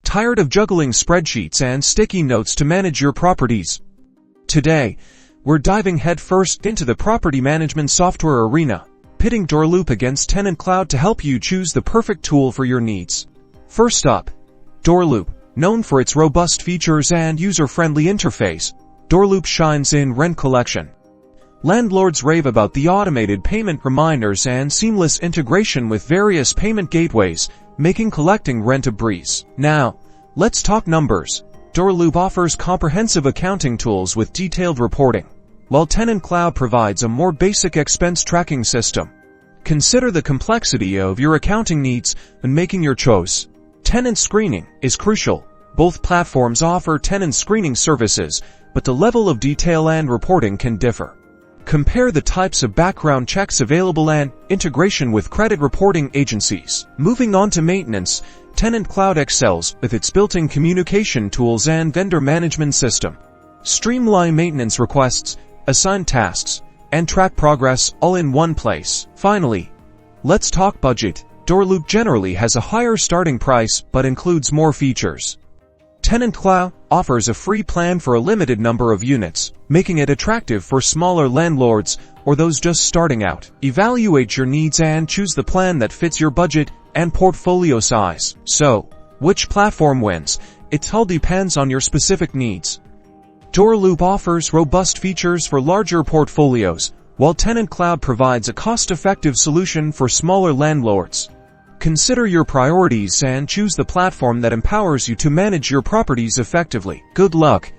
Tired of juggling spreadsheets and sticky notes to manage your properties? Today, we're diving headfirst into the property management software arena, pitting Doorloop against TenantCloud to help you choose the perfect tool for your needs. First up, Doorloop. Known for its robust features and user-friendly interface, Doorloop shines in rent collection. Landlords rave about the automated payment reminders and seamless integration with various payment gateways, making collecting rent a breeze. Now, let's talk numbers. Doorloop offers comprehensive accounting tools with detailed reporting, while TenantCloud provides a more basic expense tracking system. Consider the complexity of your accounting needs when making your choice. Tenant Screening is crucial. Both platforms offer tenant screening services, but the level of detail and reporting can differ. Compare the types of background checks available and integration with credit reporting agencies. Moving on to maintenance, TenantCloud excels with its built-in communication tools and vendor management system. Streamline maintenance requests, assign tasks, and track progress all in one place. Finally, let's talk budget. Doorloop generally has a higher starting price but includes more features. TenantCloud offers a free plan for a limited number of units, making it attractive for smaller landlords or those just starting out. Evaluate your needs and choose the plan that fits your budget and portfolio size. So, which platform wins? It all depends on your specific needs. Doorloop offers robust features for larger portfolios, while TenantCloud provides a cost-effective solution for smaller landlords. Consider your priorities and choose the platform that empowers you to manage your properties effectively. Good luck.